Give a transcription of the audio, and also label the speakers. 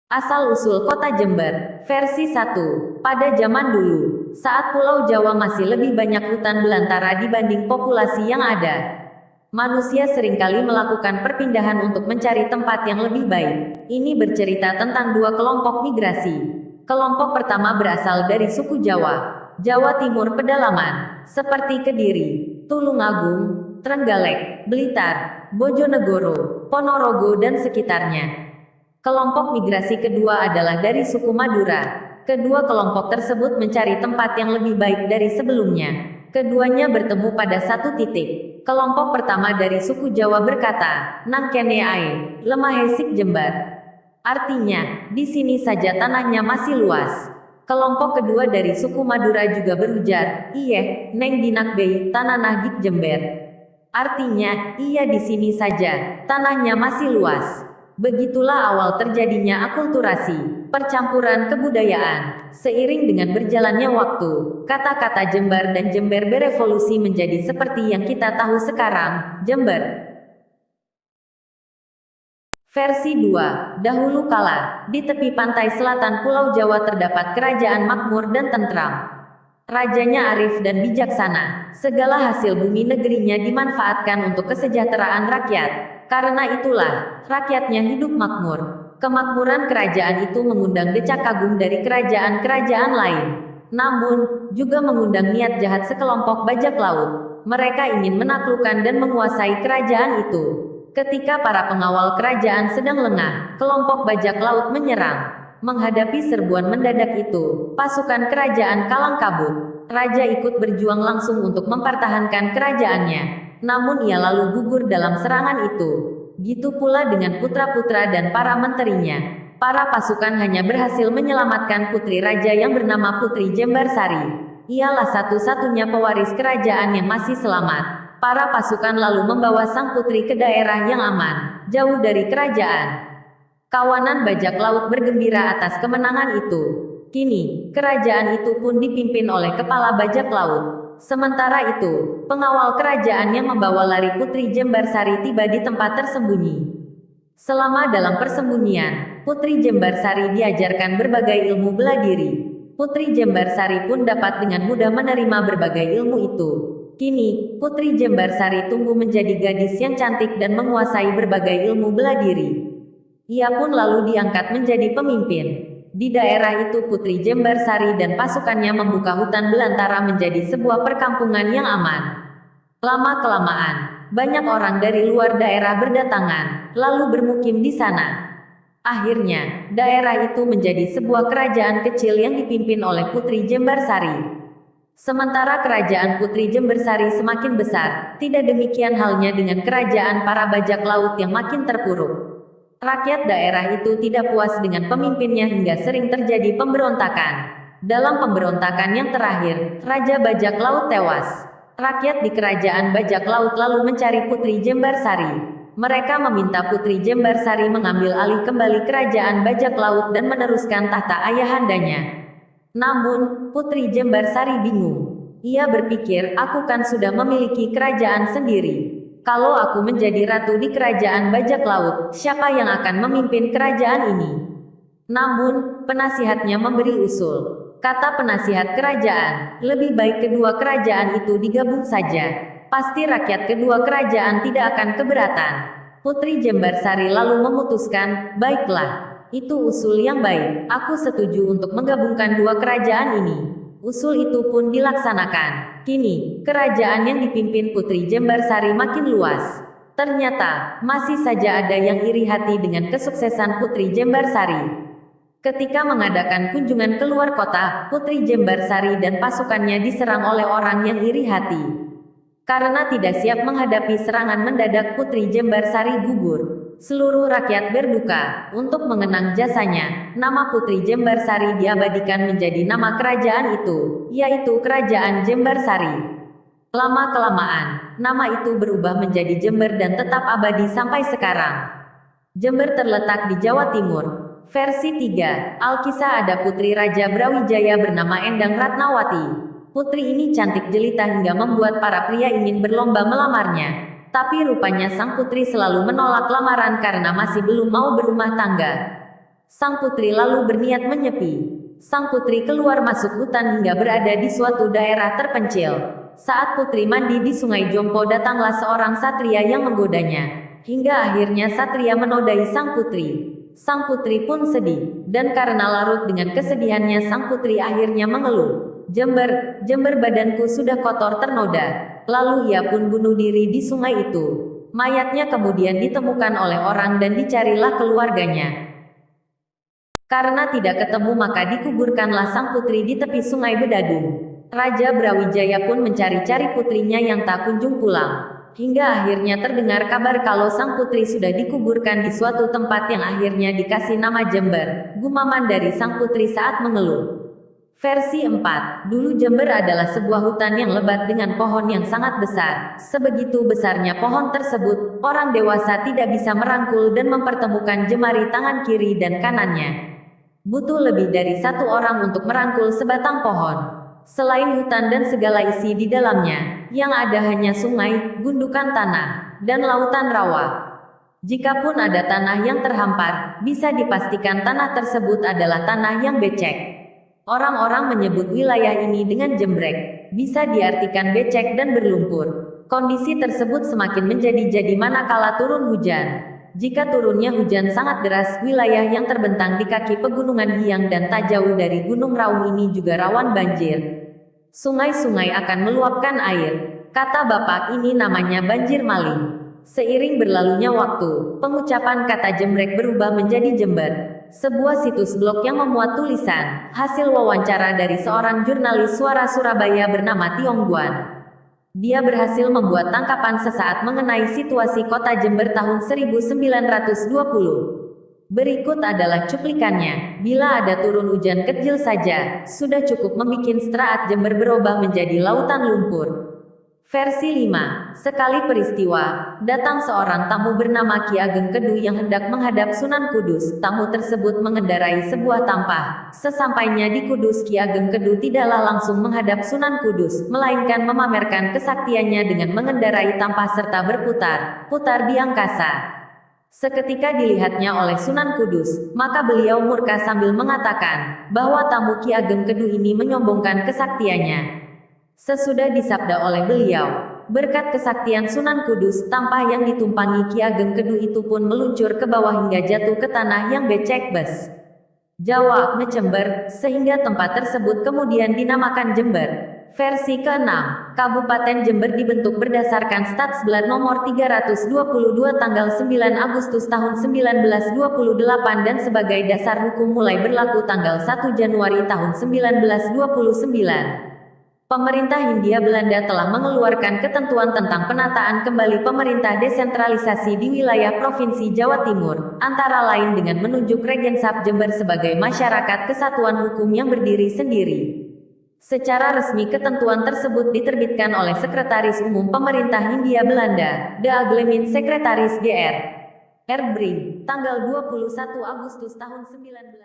Speaker 1: Asal-usul Kota Jember, versi 1. Pada zaman dulu, saat Pulau Jawa masih lebih banyak hutan belantara dibanding populasi yang ada, manusia seringkali melakukan perpindahan untuk mencari tempat yang lebih baik. Ini bercerita tentang dua kelompok migrasi. Kelompok pertama berasal dari suku Jawa, Jawa Timur pedalaman, seperti Kediri, Tulungagung, Trenggalek, Blitar, Bojonegoro, Ponorogo dan sekitarnya. Kelompok migrasi kedua adalah dari suku Madura. Kedua kelompok tersebut mencari tempat yang lebih baik dari sebelumnya. Keduanya bertemu pada satu titik. Kelompok pertama dari suku Jawa berkata, "Nang kene ae, lemah hesik Jember." Artinya, di sini saja tanahnya masih luas. Kelompok kedua dari suku Madura juga berujar, "Iye, neng dinak bei, tanah nagik Jember." Artinya, iya di sini saja, tanahnya masih luas. Begitulah awal terjadinya akulturasi, percampuran kebudayaan. Seiring dengan berjalannya waktu, kata-kata Jember dan Jember berevolusi menjadi seperti yang kita tahu sekarang, Jember. Versi 2. Dahulu kala, di tepi pantai selatan Pulau Jawa terdapat kerajaan makmur dan tentram. Rajanya arif dan bijaksana. Segala hasil bumi negerinya dimanfaatkan untuk kesejahteraan rakyat. Karena itulah, rakyatnya hidup makmur. Kemakmuran kerajaan itu mengundang decak kagum dari kerajaan-kerajaan lain. Namun, juga mengundang niat jahat sekelompok bajak laut. Mereka ingin menaklukkan dan menguasai kerajaan itu. Ketika para pengawal kerajaan sedang lengah, kelompok bajak laut menyerang. Menghadapi serbuan mendadak itu, pasukan kerajaan kalang kabut. Raja ikut berjuang langsung untuk mempertahankan kerajaannya. Namun ia lalu gugur dalam serangan itu. Gitu pula dengan putra-putra dan para menterinya. Para pasukan hanya berhasil menyelamatkan putri raja yang bernama Putri Jembersari. Ialah satu-satunya pewaris kerajaan yang masih selamat. Para pasukan lalu membawa sang putri ke daerah yang aman, jauh dari kerajaan. Kawanan bajak laut bergembira atas kemenangan itu. Kini, kerajaan itu pun dipimpin oleh kepala bajak laut. Sementara itu, pengawal kerajaan yang membawa lari Putri Jembersari tiba di tempat tersembunyi. Selama dalam persembunyian, Putri Jembersari diajarkan berbagai ilmu bela diri. Putri Jembersari pun dapat dengan mudah menerima berbagai ilmu itu. Kini, Putri Jembersari tumbuh menjadi gadis yang cantik dan menguasai berbagai ilmu bela diri. Ia pun lalu diangkat menjadi pemimpin. Di daerah itu Putri Jembersari dan pasukannya membuka hutan belantara menjadi sebuah perkampungan yang aman. Lama-kelamaan, banyak orang dari luar daerah berdatangan, lalu bermukim di sana. Akhirnya, daerah itu menjadi sebuah kerajaan kecil yang dipimpin oleh Putri Jembersari. Sementara kerajaan Putri Jembersari semakin besar, tidak demikian halnya dengan kerajaan para bajak laut yang makin terpuruk. Rakyat daerah itu tidak puas dengan pemimpinnya hingga sering terjadi pemberontakan. Dalam pemberontakan yang terakhir, Raja Bajak Laut tewas. Rakyat di kerajaan bajak laut lalu mencari Putri Jembersari. Mereka meminta Putri Jembersari mengambil alih kembali kerajaan bajak laut dan meneruskan tahta ayahandanya. Namun, Putri Jembersari bingung. Ia berpikir, aku kan sudah memiliki kerajaan sendiri. Kalau aku menjadi ratu di kerajaan bajak laut, siapa yang akan memimpin kerajaan ini? Namun, penasihatnya memberi usul. Kata penasihat kerajaan, lebih baik kedua kerajaan itu digabung saja. Pasti rakyat kedua kerajaan tidak akan keberatan. Putri Jembersari lalu memutuskan, baiklah, itu usul yang baik. Aku setuju untuk menggabungkan dua kerajaan ini. Usul itu pun dilaksanakan. Kini, kerajaan yang dipimpin Putri Jembersari makin luas. Ternyata, masih saja ada yang iri hati dengan kesuksesan Putri Jembersari. Ketika mengadakan kunjungan keluar kota, Putri Jembersari dan pasukannya diserang oleh orang yang iri hati. Karena tidak siap menghadapi serangan mendadak, Putri Jembersari gugur. Seluruh rakyat berduka. Untuk mengenang jasanya, nama Putri Jembersari diabadikan menjadi nama kerajaan itu, yaitu Kerajaan Jembersari. Lama-kelamaan, nama itu berubah menjadi Jember dan tetap abadi sampai sekarang. Jember terletak di Jawa Timur. Versi 3. Alkisah ada putri Raja Brawijaya bernama Endang Ratnawati. Putri ini cantik jelita hingga membuat para pria ingin berlomba melamarnya. Tapi rupanya sang putri selalu menolak lamaran karena masih belum mau berumah tangga. Sang putri lalu berniat menyepi. Sang putri keluar masuk hutan hingga berada di suatu daerah terpencil. Saat putri mandi di sungai Jompo, datanglah seorang satria yang menggodanya. Hingga akhirnya satria menodai sang putri. Sang putri pun sedih, dan karena larut dengan kesedihannya sang putri akhirnya mengeluh. Jember, Jember, badanku sudah kotor ternoda. Lalu ia pun bunuh diri di sungai itu. Mayatnya kemudian ditemukan oleh orang dan dicarilah keluarganya. Karena tidak ketemu maka dikuburkanlah sang putri di tepi sungai Bedadung. Raja Brawijaya pun mencari-cari putrinya yang tak kunjung pulang. Hingga akhirnya terdengar kabar kalau sang putri sudah dikuburkan di suatu tempat yang akhirnya dikasih nama Jember, gumaman dari sang putri saat mengeluh. Versi 4. Dulu Jember adalah sebuah hutan yang lebat dengan pohon yang sangat besar. Sebegitu besarnya pohon tersebut, orang dewasa tidak bisa merangkul dan mempertemukan jemari tangan kiri dan kanannya. Butuh lebih dari satu orang untuk merangkul sebatang pohon. Selain hutan dan segala isi di dalamnya, yang ada hanya sungai, gundukan tanah, dan lautan rawa. Jikapun ada tanah yang terhampar, bisa dipastikan tanah tersebut adalah tanah yang becek. Orang-orang menyebut wilayah ini dengan jembrek, bisa diartikan becek dan berlumpur. Kondisi tersebut semakin menjadi-jadi manakala turun hujan. Jika turunnya hujan sangat deras, wilayah yang terbentang di kaki pegunungan Hiang dan tak jauh dari Gunung Raung ini juga rawan banjir. Sungai-sungai akan meluapkan air. Kata bapak ini namanya banjir maling. Seiring berlalunya waktu, pengucapan kata jembrek berubah menjadi Jember. Sebuah situs blog yang memuat tulisan, hasil wawancara dari seorang jurnalis suara Surabaya bernama Tiong Guan. Dia berhasil membuat tangkapan sesaat mengenai situasi kota Jember tahun 1920. Berikut adalah cuplikannya. Bila ada turun hujan kecil saja, sudah cukup membuat Straat Jember berubah menjadi lautan lumpur. Versi 5. Sekali peristiwa, datang seorang tamu bernama Ki Ageng Kedu yang hendak menghadap Sunan Kudus. Tamu tersebut mengendarai sebuah tampah. Sesampainya di Kudus, Ki Ageng Kedu tidaklah langsung menghadap Sunan Kudus, melainkan memamerkan kesaktiannya dengan mengendarai tampah serta berputar-putar di angkasa. Seketika dilihatnya oleh Sunan Kudus, maka beliau murka sambil mengatakan bahwa tamu Ki Ageng Kedu ini menyombongkan kesaktiannya. Sesudah disabda oleh beliau, berkat kesaktian Sunan Kudus, tampah yang ditumpangi Ki Ageng Kedu itu pun meluncur ke bawah hingga jatuh ke tanah yang becek bes. Jawab ngecember, sehingga tempat tersebut kemudian dinamakan Jember. Versi ke-6, Kabupaten Jember dibentuk berdasarkan Statsblad nomor 322 tanggal 9 Agustus tahun 1928 dan sebagai dasar hukum mulai berlaku tanggal 1 Januari tahun 1929. Pemerintah Hindia Belanda telah mengeluarkan ketentuan tentang penataan kembali pemerintah desentralisasi di wilayah Provinsi Jawa Timur, antara lain dengan menunjuk Regensap Jember sebagai masyarakat kesatuan hukum yang berdiri sendiri. Secara resmi ketentuan tersebut diterbitkan oleh Sekretaris Umum Pemerintah Hindia Belanda, De Aglemin Sekretaris Gr. R. Brink, tanggal 21 Agustus tahun 19